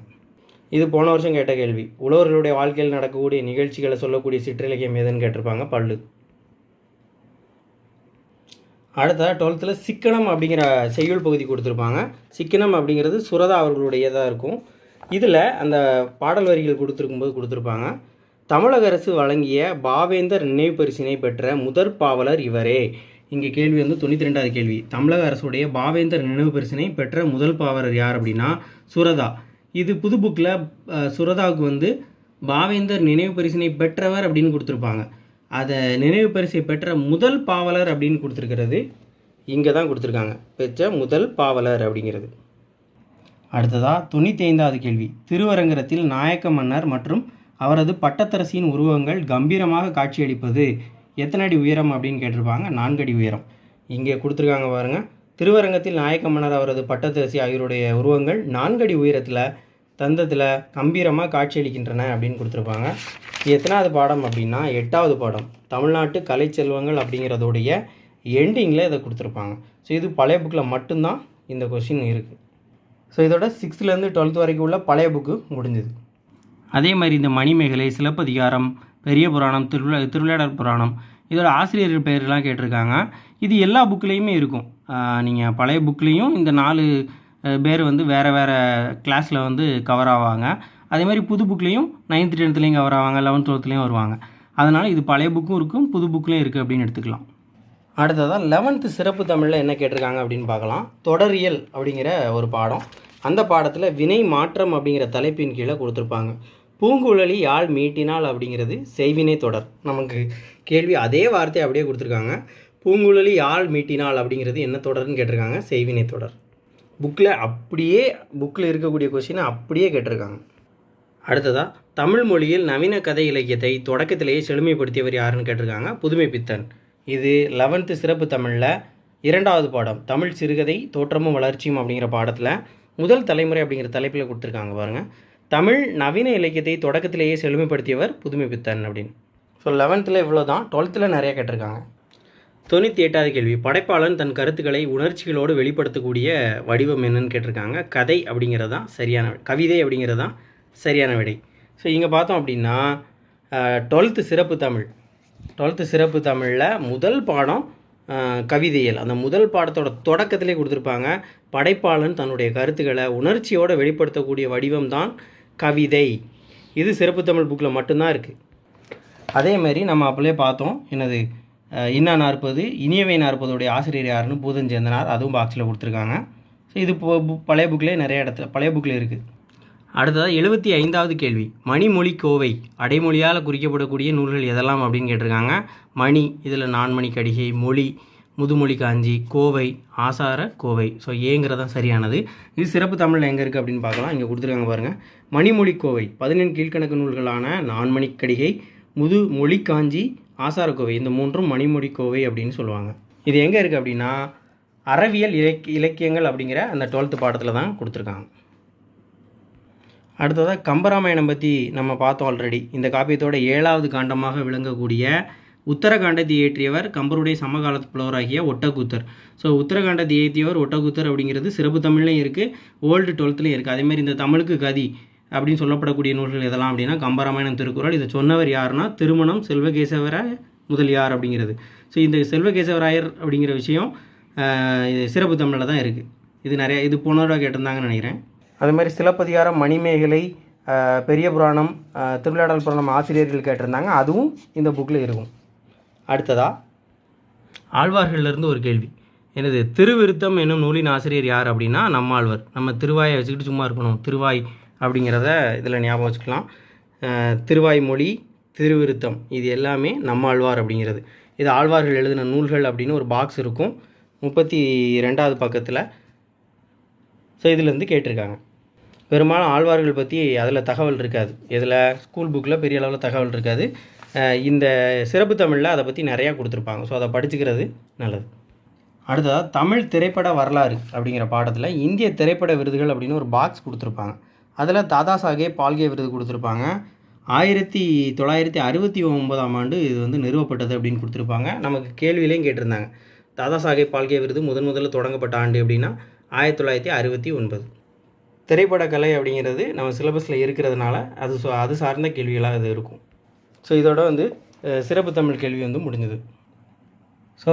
இது போன வருஷம் கேட்ட கேள்வி. உழவர்களுடைய வாழ்க்கையில் நடக்கக்கூடிய நிகழ்ச்சிகளை சொல்லக்கூடிய சிற்றிலக்கியம் எதுன்னு கேட்டிருப்பாங்க, பள்ளு. அடுத்த 12th சிக்கனம் அப்படிங்கிற செய்யுள் பகுதி கொடுத்துருப்பாங்க. சிக்கனம் அப்படிங்கிறது சுரதா அவர்களுடையதாக இருக்கும். இதில் அந்த பாடல் வரிகள் கொடுத்துருப்பாங்க. தமிழக அரசு வழங்கிய பாவேந்தர் நினைவு பரிசினை பெற்ற முதற் பாவலர் இவரே. இங்கே கேள்வி வந்து 92வது கேள்வி. தமிழக அரசுடைய பாவேந்தர் நினைவு பரிசினை பெற்ற முதல் பாவலர் யார் அப்படின்னா சுரதா. இது புது புக்கில் சுரதாவுக்கு வந்து பாவேந்தர் நினைவு பரிசினை பெற்றவர் அப்படின்னு கொடுத்துருப்பாங்க. அதை நினைவு பரிசை பெற்ற முதல் பாவலர் அப்படின்னு கொடுத்துருக்கிறது இங்கே தான் கொடுத்துருக்காங்க, பெற்ற முதல் பாவலர் அப்படிங்கிறது. அடுத்ததாக 95வது கேள்வி. திருவரங்கத்தில் நாயக்க மன்னர் மற்றும் அவரது பட்டத்தரசியின் உருவங்கள் கம்பீரமாக காட்சியளிப்பது எத்தனை அடி உயரம் அப்படின்னு கேட்டிருப்பாங்க, 4 அடி உயரம். இங்கே கொடுத்துருக்காங்க பாருங்கள். திருவரங்கத்தில் நாயக்க மன்னர் அவரது பட்டத்தரசி ஆகியோருடைய உருவங்கள் 4 அடி உயரத்தில் தந்தத்தில் கம்பீரமாக காட்சியளிக்கின்றன அப்படின்னு கொடுத்துருப்பாங்க. இது எத்தனாவது பாடம் அப்படின்னா 8வது பாடம். தமிழ்நாட்டு கலை செல்வங்கள் அப்படிங்கிறதோடைய எண்டிங்கில் இதை கொடுத்துருப்பாங்க. ஸோ இது பழைய புக்கில் மட்டும்தான் இந்த கொஸ்டின் இருக்குது. ஸோ இதோட 6th 12th வரைக்கும் உள்ள பழைய புக்கு முடிஞ்சுது. அதே மாதிரி இந்த மணிமேகலை, சிலப்பதிகாரம், பெரிய புராணம், திருவிளையாடல் புராணம், இதோட ஆசிரியர்கள் பெயர்லாம் கேட்டிருக்காங்க. இது எல்லா புக்லேயுமே இருக்கும். நீங்கள் பழைய புக்லேயும் இந்த 4 பேர் வந்து வேறு கிளாஸில் வந்து கவர் ஆவாங்க. அதே மாதிரி புது புக்லேயும் 9th 10th கவர் ஆவாங்க, 11th 12th வருவாங்க. அதனால் இது பழைய புக்கும் இருக்கும், புது புக்லேயும் இருக்குது அப்படின்னு எடுத்துக்கலாம். அடுத்ததாக 11th சிறப்பு தமிழில் என்ன கேட்டிருக்காங்க அப்படின்னு பார்க்கலாம். தொடரியல் அப்படிங்கிற ஒரு பாடம். அந்த பாடத்தில் வினை மாற்றம் அப்படிங்கிற தலைப்பின் கீழே கொடுத்துருப்பாங்க. பூங்குழலி யாழ் மீட்டினால் அப்படிங்கிறது செய்வினை தொடர். நமக்கு கேள்வி அதே வார்த்தையை அப்படியே கொடுத்துருக்காங்க. பூங்குழலி யாழ் மீட்டினால் அப்படிங்கிறது என்ன தொடர்னு கேட்டிருக்காங்க, செய்வினை தொடர். புக்கில் இருக்கக்கூடிய கொஸ்டினை அப்படியே கேட்டிருக்காங்க. அடுத்ததாக தமிழ் மொழியில் நவீன கதை இலக்கியத்தை தொடக்கத்திலேயே செழுமைப்படுத்தியவர் யாருன்னு கேட்டிருக்காங்க, புதுமைப்பித்தன். இது 11th சிறப்பு தமிழில் 2வது பாடம் தமிழ் சிறுகதை தோற்றமும் வளர்ச்சியும் அப்படிங்கிற பாடத்தில் முதல் தலைமுறை அப்படிங்கிற தலைப்பில் கொடுத்துருக்காங்க பாருங்கள். தமிழ் நவீன இலக்கியத்தை தொடக்கத்திலேயே செழுமைப்படுத்தியவர் புதுமைப்பித்தன் அப்படின்னு. ஸோ 11th இவ்வளோ தான். 12th நிறையா கேட்டிருக்காங்க. 98வது கேள்வி, படைப்பாளன் தன் கருத்துக்களை உணர்ச்சிகளோடு வெளிப்படுத்தக்கூடிய வடிவம் என்னன்னு கேட்டிருக்காங்க. கதை அப்படிங்கிறது தான் சரியான, கவிதை அப்படிங்கிறது தான் சரியான விடை. ஸோ இங்கே பார்த்தோம் அப்படின்னா 12th சிறப்பு தமிழில் முதல் பாடம் கவிதையல். அந்த முதல் பாடத்தோட தொடக்கத்திலே கொடுத்துருப்பாங்க, படைப்பாளன் தன்னுடைய கருத்துக்களை உணர்ச்சியோடு வெளிப்படுத்தக்கூடிய வடிவம் தான் கவிதை. இது சிறப்பு தமிழ் புக்கில் மட்டும்தான் இருக்குது. அதேமாரி நம்ம அப்படியே பார்த்தோம், என்னது இன்னா 40 இனியவை 40 ஆசிரியர் யாருன்னு பூதஞ்சேந்தனார், அதுவும் பாக்ஸில் கொடுத்துருக்காங்க. ஸோ இது பழைய புக்கில் நிறைய இடத்துல பழைய புக்கில் இருக்குது. அடுத்ததாக 75வது கேள்வி, மணிமொழி கோவை அடைமொழியால் குறிக்கப்படக்கூடிய நூல்கள் எதெல்லாம் அப்படின்னு கேட்டிருக்காங்க. மணி, இதில் நான்மணி கடிகை, மொழி முதுமொழி காஞ்சி, கோவை ஆசார கோவை. ஸோ ஏங்கிறதான் சரியானது. இது சிறப்பு தமிழில் எங்கே இருக்குது அப்படின்னு பார்க்கலாம். இங்கே கொடுத்துருக்காங்க பாருங்கள். மணிமொழி கோவை 14 கீழ்கணக்கு நூல்களான நான்மணி கடிகை, முதுமொழி காஞ்சி, ஆசார கோவை, இந்த மூன்றும் மணிமொழி கோவை அப்படின்னு சொல்லுவாங்க. இது எங்கே இருக்குது அப்படின்னா அறவியல் இலக்கியங்கள் அப்படிங்கிற அந்த 12th பாடத்தில் தான் கொடுத்துருக்காங்க. அடுத்ததாக கம்பராமாயணம் பற்றி நம்ம பார்த்தோம் ஆல்ரெடி. இந்த காப்பியத்தோட 7வது காண்டமாக விளங்கக்கூடிய உத்தரகாண்டத்தை இயற்றியவர் கம்பருடைய சமகாலத்து புலவராகிய ஒட்டக்கூத்தர். ஸோ உத்தரகாண்டத்தை இயற்றியவர் ஒட்டக்கூத்தர் அப்படிங்கிறது சிறப்பு தமிழ்லையும் இருக்குது, ஓல்டு 12th இருக்குது. அதேமாதிரி இந்த தமிழுக்கு கதி அப்படின்னு சொல்லப்படக்கூடிய நூல்கள் எதெல்லாம் அப்படின்னா கம்பராமாயணம், திருக்குறள். இதை சொன்னவர் யாருன்னா திருமணம் செல்வகேசவர முதலியார் அப்படிங்கிறது. ஸோ இந்த செல்வகேசவராயர் அப்படிங்கிற விஷயம் இது சிறப்பு தமிழில் தான் இருக்குது. இது போன தடவை கேட்டிருந்தாங்கன்னு நினைக்கிறேன். அது மாதிரி சிலப்பதிகாரம், மணிமேகலை, பெரிய புராணம், திருவிளையாடல் புராணம் ஆசிரியர்கள் கேட்டிருந்தாங்க, அதுவும் இந்த புக்கில் இருக்கும். அடுத்ததாக ஆழ்வார்களிலிருந்து ஒரு கேள்வி, எனது திருவிருத்தம் என்னும் நூலின் ஆசிரியர் யார் அப்படின்னா நம்மாழ்வார். நம்ம திருவாயை வச்சுக்கிட்டு சும்மா இருக்கணும், திருவாய் அப்படிங்கிறத இதில் ஞாபகம் வச்சுக்கலாம். திருவாய் மொழி, திருவிருத்தம், இது எல்லாமே நம்மாழ்வார் அப்படிங்கிறது. இது ஆழ்வார்கள் எழுதின நூல்கள் அப்படின்னு ஒரு பாக்ஸ் இருக்கும் 32வது பக்கத்தில். ஸோ இதிலேருந்து கேட்டிருக்காங்க. பெரும்பாலும் ஆழ்வார்கள் பற்றி அதில் தகவல் இருக்காது, இதில் ஸ்கூல் புக்கில் பெரிய அளவில் தகவல் இருக்காது. இந்த சிறப்பு தமிழில் அதை பற்றி நிறையா கொடுத்துருப்பாங்க. ஸோ அதை படிச்சுக்கிறது நல்லது. அடுத்ததாக தமிழ் திரைப்பட வரலாறு அப்படிங்கிற பாடத்தில் இந்திய திரைப்பட விருதுகள் அப்படின்னு ஒரு பாக்ஸ் கொடுத்துருப்பாங்க. அதில் தாதா சாஹேப் பால்கே விருது கொடுத்துருப்பாங்க. 1969ஆம் ஆண்டு இது வந்து நிறுவப்பட்டது அப்படின்னு கொடுத்துருப்பாங்க. நமக்கு கேள்வியிலையும் கேட்டிருந்தாங்க, தாதா சாஹேப் பால்கே விருது முதல்ல தொடங்கப்பட்ட ஆண்டு அப்படின்னா 1969. திரைப்பட கலை அப்படிங்கிறது நம்ம சிலபஸில் இருக்கிறதுனால அது சார்ந்த கேள்விகளாக இது இருக்கும். ஸோ இதோட வந்து சிறப்பு தமிழ் கேள்வி வந்து முடிஞ்சது. ஸோ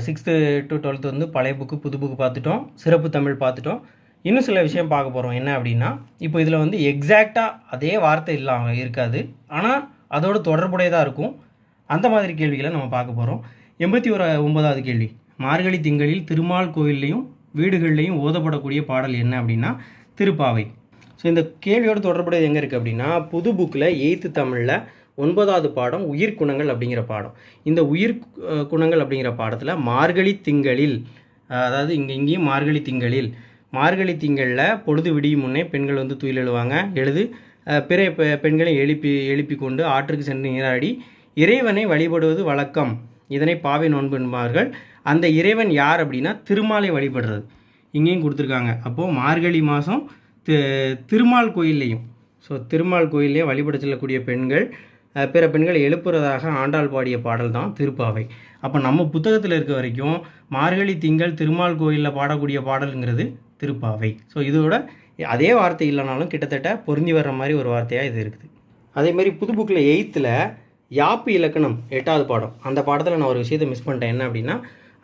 6th to 12th வந்து பழைய புக்கு புது புக்கு பார்த்துட்டோம், சிறப்பு தமிழ் பார்த்துட்டோம். இன்னும் சில விஷயம் பார்க்க போகிறோம். என்ன அப்படின்னா, இப்போ இதில் வந்து எக்ஸாக்டாக அதே வார்த்தை இல்லாமல் இருக்காது, ஆனால் அதோடு தொடர்புடையதாக இருக்கும். அந்த மாதிரி கேள்விகளை நம்ம பார்க்க போகிறோம். 89வது கேள்வி, மார்கழி திங்களில் திருமால் கோயில்லையும் வீடுகள்லையும் ஓதப்படக்கூடிய பாடல் என்ன அப்படின்னா திருப்பாவை. ஸோ இந்த கேள்வியோடு தொடர்புடையது எங்கே இருக்குது அப்படின்னா புது புக்கில் 8th தமிழில் 9வது பாடம் உயிர்குணங்கள் அப்படிங்கிற பாடம். இந்த உயிர் குணங்கள் அப்படிங்கிற பாடத்தில் மார்கழி திங்களில், அதாவது இங்கேயும் மார்கழி திங்களில் பொழுது விடியும் முன்னே பெண்கள் வந்து துயில் எழுவாங்க. பிற பெண்களை எழுப்பி கொண்டு ஆற்றுக்கு சென்று நீராடி இறைவனை வழிபடுவது வழக்கம். இதனை பாவை நோன்பு என்பார்கள். அந்த இறைவன் யார் அப்படின்னா திருமாலை வழிபடுறது. இங்கேயும் கொடுத்துருக்காங்க. அப்போது மார்கழி மாதம் திருமால் கோயில்லையும், ஸோ திருமால் கோயிலே வழிபட செல்லக்கூடிய பெண்கள் பிற பெண்களை எழுப்புறதாக ஆண்டாள் பாடிய பாடல் தான் திருப்பாவை. அப்போ நம்ம புத்தகத்தில் இருக்க வரைக்கும் மார்கழி திங்கள் திருமால் கோயிலில் பாடக்கூடிய பாடலுங்கிறது திருப்பாவை. ஸோ இதோட அதே வார்த்தை இல்லைனாலும் கிட்டத்தட்ட பொருந்தி வர்ற மாதிரி ஒரு வார்த்தையாக இது இருக்குது. அதேமாதிரி புது புக்கில் 8th யாப்பு இலக்கணம் 8வது பாடம். அந்த பாடத்தில் நான் ஒரு விஷயத்தை மிஸ் பண்ணிட்டேன். என்ன அப்படின்னா,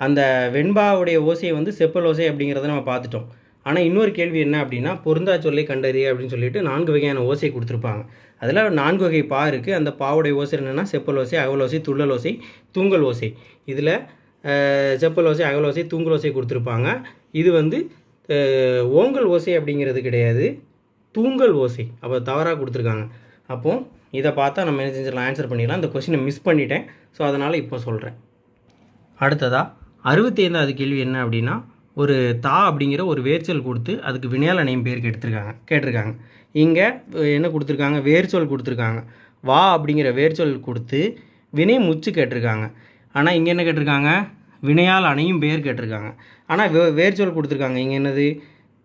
அந்த வெண்பாவுடைய ஓசையை வந்து செப்பல் ஓசை அப்படிங்கிறத நம்ம பார்த்துட்டோம். ஆனால் இன்னொரு கேள்வி என்ன அப்படின்னா பொருந்தா சொல்லை கண்டறிய அப்படின்னு சொல்லிட்டு 4 வகையான ஓசை கொடுத்துருப்பாங்க. அதில் 4 வகை பா இருக்குது. அந்த பாவுடைய ஓசை என்னென்னா செப்பல் ஓசை, அகவல் ஓசை, துள்ளல் ஓசை, தூங்கல் ஓசை. இதில் செப்பல் ஓசை, அகவல் ஓசை, தூங்கல் ஓசை கொடுத்துருப்பாங்க. இது வந்து ஓங்கல் ஓசை அப்படிங்கிறது கிடையாது, தூங்கல் ஓசை. அப்போ தவறாக கொடுத்துருக்காங்க. அப்போது இதை பார்த்தா நம்ம என்ன செஞ்சிடலாம், ஆன்சர் பண்ணிடலாம். இந்த கொஸ்டினை மிஸ் பண்ணிட்டேன், ஸோ அதனால் இப்போ சொல்கிறேன். அடுத்ததாக 65வது கேள்வி என்ன அப்படின்னா, ஒரு தா அப்படிங்கிற ஒரு வேர்ச்சொல் கொடுத்து அதுக்கு வினையால் அணையும் பேர் கேட்டிருக்காங்க. இங்கே என்ன கொடுத்துருக்காங்க, வேர்ச்சொல் கொடுத்துருக்காங்க. வா அப்படிங்கிற வேர்ச்சொல் கொடுத்து வினை முச்சு கேட்டிருக்காங்க. ஆனால் இங்கே என்ன கேட்டிருக்காங்க, வினையால் அணையும் பேர் கேட்டிருக்காங்க. ஆனால் வேர்ச்சொல் கொடுத்துருக்காங்க. இங்கே என்னது,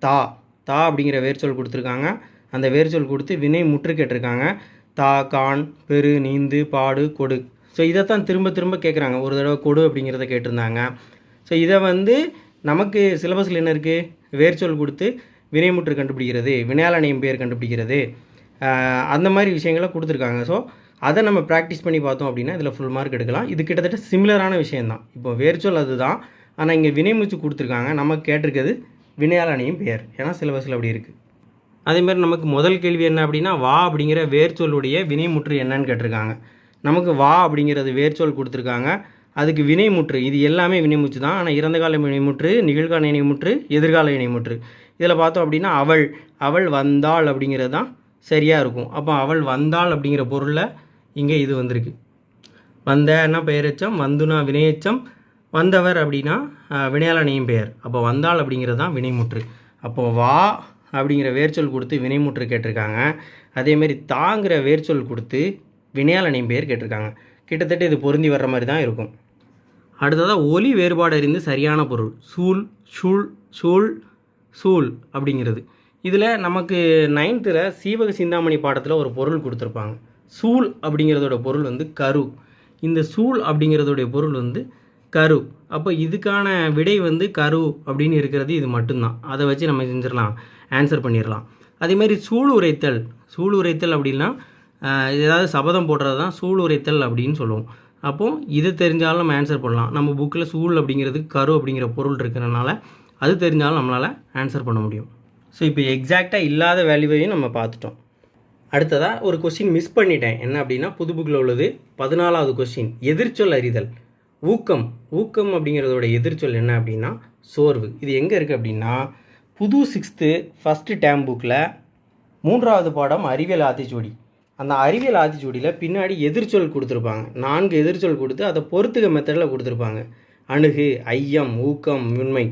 தா அப்படிங்கிற வேர்ச்சொல் கொடுத்துருக்காங்க. அந்த வேர்ச்சொல் கொடுத்து வினை முற்று கேட்டிருக்காங்க. தா, கான், பெரு, நீந்து, பாடு, கொடு. ஸோ இதைத்தான் திரும்ப திரும்ப கேட்குறாங்க. ஒரு தடவை கொடு அப்படிங்கிறத கேட்டிருந்தாங்க. ஸோ இதை வந்து நமக்கு சிலபஸில் என்ன இருக்குது, வேர்ச்சொல் கொடுத்து வினைமுற்று கண்டுபிடிக்கிறது, வினையால் அணையும் பேர் கண்டுபிடிக்கிறது, அந்த மாதிரி விஷயங்களை கொடுத்துருக்காங்க. ஸோ அதை நம்ம ப்ராக்டிஸ் பண்ணி பார்த்தோம் அப்படின்னா இதில் ஃபுல் மார்க் எடுக்கலாம். இது கிட்டத்தட்ட சிமிலரான விஷயந்தான். இப்போ வேர்ச்சொல் அதுதான், ஆனால் இங்கே வினைமுச்சு கொடுத்துருக்காங்க. நமக்கு கேட்டிருக்கிறது வினையால் அணையும் பேர், ஏன்னா சிலபஸில் அப்படி இருக்குது. அதேமாதிரி நமக்கு முதல் கேள்வி என்ன அப்படின்னா, வா அப்படிங்கிற வேர்ச்சொல்லுடைய வினைமுற்று என்னன்னு கேட்டிருக்காங்க. நமக்கு வா அப்படிங்கிறது வேர்ச்சொல் கொடுத்துருக்காங்க. அதுக்கு வினைமுற்று, இது எல்லாமே வினைமுற்று தான். ஆனால் இறந்த கால வினைமுற்று, நிகழ்கால வினைமுற்று, எதிர்கால வினைமுற்று. இதில் பார்த்தோம் அப்படின்னா அவள் வந்தாள் அப்படிங்கிறது தான் சரியாக இருக்கும். அப்போ அவள் வந்தாள் அப்படிங்கிற பொருளில் இங்கே இது வந்திருக்கு. வந்தன்னா பெயரெச்சம், வந்துனா வினையெச்சம், வந்தவர் அப்படின்னா வினையால் அணையும் பெயர். அப்போ வந்தாள் அப்படிங்கிறது தான் வினைமுற்று. அப்போது வா அப்படிங்கிற வேர்ச்சொல் கொடுத்து வினைமுற்று கேட்டிருக்காங்க. அதேமாரி தாங்கிற வேர்ச்சொல் கொடுத்து வினையால் அணையும் பெயர் கேட்டிருக்காங்க. கிட்டத்தட்ட இது பொருந்தி வர்ற மாதிரி தான் இருக்கும். அடுத்ததாக ஒலி வேறுபாடு அறிந்து சரியான பொருள். சூல், ஷுல், சூல், சூல் அப்படிங்கிறது. இதில் நமக்கு 9th சீவக சிந்தாமணி பாடத்தில் ஒரு பொருள் கொடுத்துருப்பாங்க. சூல் அப்படிங்கிறதோட பொருள் வந்து கரு. இந்த சூல் அப்படிங்கிறதோடைய பொருள் வந்து கரு. அப்போ இதுக்கான விடை வந்து கரு அப்படின்னு இருக்கிறது இது மட்டும்தான். அதை வச்சு நம்ம செஞ்சிடலாம், ஆன்சர் பண்ணிடலாம். அதேமாதிரி சூள் உரைத்தல் அப்படின்னா ஏதாவது சபதம் போடுறது தான் சூள் உரைத்தல் அப்படின்னு சொல்லுவோம். அப்போது இது தெரிஞ்சாலும் நம்ம ஆன்சர் பண்ணலாம். நம்ம புக்கில் சூள் அப்படிங்கிறதுக்கு கரு அப்படிங்கிற பொருள் இருக்கிறனால அது தெரிஞ்சாலும் நம்மளால் ஆன்சர் பண்ண முடியும். ஸோ இப்போ எக்ஸாக்டாக இல்லாத வேல்யூவையும் நம்ம பார்த்துட்டோம். அடுத்ததாக ஒரு கொஸ்டின் மிஸ் பண்ணிட்டேன். என்ன அப்படின்னா புது புக்கில் உள்ளது 14வது கொஸ்டின், எதிர்ச்சொல் அறிதல். ஊக்கம் அப்படிங்கிறதோட எதிர்ச்சொல் என்ன அப்படின்னா சோர்வு. இது எங்கே இருக்குது அப்படின்னா புது 6th ஃபஸ்ட்டு டேம் புக்கில் 3வது பாடம் அறிவியல் ஆத்திச்சூடி. அந்த அறிவியல் ஆத்திச்சூடியில் பின்னாடி எதிர்ச்சொல் கொடுத்துருப்பாங்க. 4 எதிர்ச்சொல் கொடுத்து அதை பொறுத்துக்க மெத்தடில் கொடுத்துருப்பாங்க. அணுகு, ஐயம், ஊக்கம், உண்மை.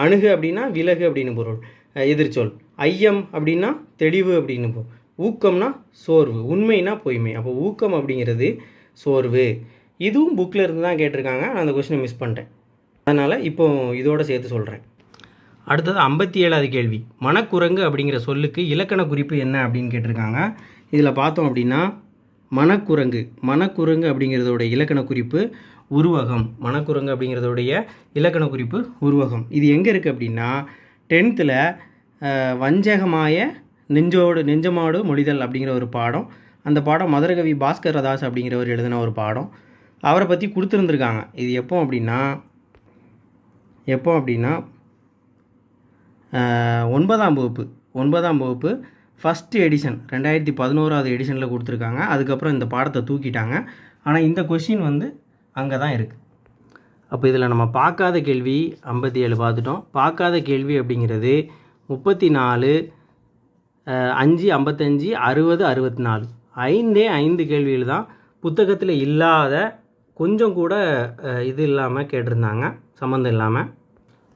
அணுகு அப்படின்னா விலகு அப்படின்னு பொருள் எதிர்ச்சொல். ஐயம் அப்படின்னா தெளிவு அப்படின்னு, ஊக்கம்னா சோர்வு, உண்மைனா பொய்மை. அப்போ ஊக்கம் அப்படிங்கிறது சோர்வு. இதுவும் புக்கில் இருந்து தான் கேட்டிருக்காங்க. நான் அந்த கொஸ்டினை மிஸ் பண்ணிட்டேன், அதனால் இப்போ இதோட சேர்த்து சொல்கிறேன். அடுத்தது 57வது கேள்வி, மனக்குரங்கு அப்படிங்கிற சொல்லுக்கு இலக்கண குறிப்பு என்ன அப்படின்னு கேட்டிருக்காங்க. இதில் பார்த்தோம் அப்படின்னா மனக்குரங்கு அப்படிங்கிறதோட இலக்கண குறிப்பு உருவகம். மனக்குரங்கு அப்படிங்கிறதோடைய இலக்கண குறிப்பு உருவகம். இது எங்கே இருக்குது அப்படின்னா 10th வஞ்சகமாய நெஞ்சமாடு மொழிதல் அப்படிங்கிற ஒரு பாடம். அந்த பாடம் மதுரகவி பாஸ்கர தாஸ் அப்படிங்கிறவர் எழுதின ஒரு பாடம். அவரை பற்றி கொடுத்துருந்துருக்காங்க. இது எப்போ அப்படின்னா 9ஆம் வகுப்பு ஃபஸ்ட்டு எடிஷன் 2011வது எடிஷனில் கொடுத்துருக்காங்க. அதுக்கப்புறம் இந்த பாடத்தை தூக்கிட்டாங்க. ஆனால் இந்த கொஷின் வந்து அங்கே தான் இருக்குது. அப்போ இதில் நம்ம பார்க்காத கேள்வி 57 பார்த்துட்டோம். பார்க்காத கேள்வி அப்படிங்கிறது 34, 5, 55, 60, 64 5 கேள்வியில் தான் புத்தகத்தில் இல்லாத கொஞ்சம் கூட இது இல்லாமல் கேட்டிருந்தாங்க, சம்மந்தம் இல்லாமல்.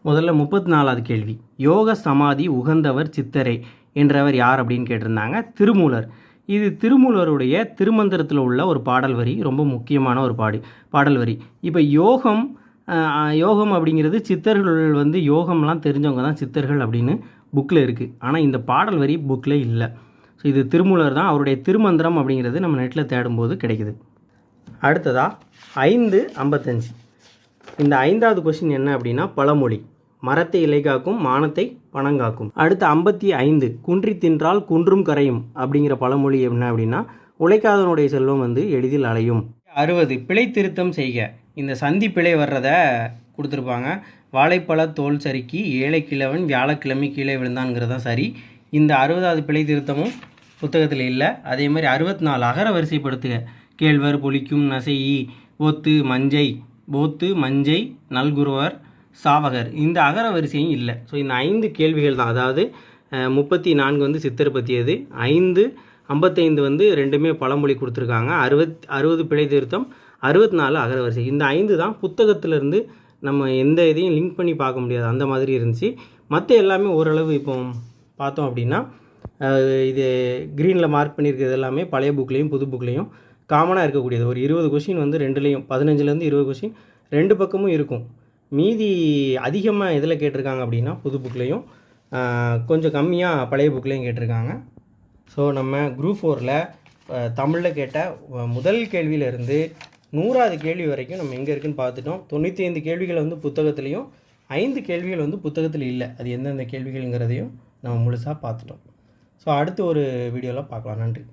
முதல்ல 34வது கேள்வி, யோக சமாதி உகந்தவர் சித்தரே என்றவர் யார் அப்படின்னு கேட்டிருந்தாங்க. திருமூலர். இது திருமூலருடைய திருமந்திரத்தில் உள்ள ஒரு பாடல் வரி, ரொம்ப முக்கியமான ஒரு பாடல் வரி. இப்போ யோகம் அப்படிங்கிறது சித்தர்கள் வந்து யோகம்லாம் தெரிஞ்சவங்க தான் சித்தர்கள் அப்படின்னு புக்கில் இருக்குது. ஆனால் இந்த பாடல் வரி புக்கில் இல்லை. ஸோ இது திருமூலர் தான், அவருடைய திருமந்திரம் அப்படிங்கிறது நம்ம நெட்டில் தேடும்போது கிடைக்குது. அடுத்ததாக 5:55. இந்த 5வது கொஸ்டின் என்ன அப்படின்னா பழமொழி. மரத்தை இலை காக்கும், மானத்தை பணங்காக்கும். அடுத்து 55, குன்றி தின்றால் குன்றும் கரையும் அப்படிங்கிற பழமொழி என்ன அப்படின்னா உழைக்காதனுடைய செல்வம் வந்து எளிதில் அலையும். 60, பிழை திருத்தம் செய்க. இந்த சந்தி பிழை வர்றதை கொடுத்துருப்பாங்க. வாழைப்பழ தோல் சறுக்கி ஏழை கிழவன் வியாழக்கிழமை கீழே விழுந்தான்ங்கிறதான் சரி. இந்த 60வது பிழை திருத்தமும் புத்தகத்தில் இல்லை. அதே மாதிரி 64 அகர வரிசைப்படுத்துக. கேழ்வர், பொலிக்கும், நசையி, போத்து, மஞ்சை, போத்து, மஞ்சை, நல்குருவர், சாவகர், இந்த அகர வரிசையும் இல்லை. ஸோ இந்த 5 கேள்விகள் தான். அதாவது 34 வந்து சித்தர் பற்றியது, 5 55 வந்து ரெண்டுமே பழமொழி கொடுத்துருக்காங்க, 60 பிழை திருத்தம், 64 அகர வரிசை. இந்த 5 தான் புத்தகத்திலேருந்து நம்ம எந்த இதையும் லிங்க் பண்ணி பார்க்க முடியாது, அந்த மாதிரி இருந்துச்சு. மற்ற எல்லாமே ஓரளவு இப்போ பார்த்தோம் அப்படின்னா இது க்ரீனில் மார்க் பண்ணியிருக்கிறது எல்லாமே பழைய புக்லேயும் புது புக்லேயும் காமனாக இருக்கக்கூடியது. ஒரு 20 கொஷின் வந்து ரெண்டுலேயும் 15லேருந்து 20 கொஷின் ரெண்டு பக்கமும் இருக்கும். மீதி அதிகமாக எதில் கேட்டிருக்காங்க அப்படின்னா புது புக்லேயும், கொஞ்சம் கம்மியாக பழைய புக்லேயும் கேட்டிருக்காங்க. ஸோ நம்ம குரூப் 4ல் தமிழில் கேட்ட முதல் கேள்வியிலேருந்து 100வது கேள்வி வரைக்கும் நம்ம எங்கே இருக்குதுன்னு பார்த்துட்டோம். 95 கேள்விகள் வந்து புத்தகத்துலேயும் 5 கேள்விகள் வந்து புத்தகத்தில் இல்லை. அது எந்தெந்த கேள்விகள்ங்கிறதையும் நம்ம முழுசாக பார்த்துட்டோம். ஸோ அடுத்து ஒரு வீடியோவில் பார்க்கலாம். நன்றி.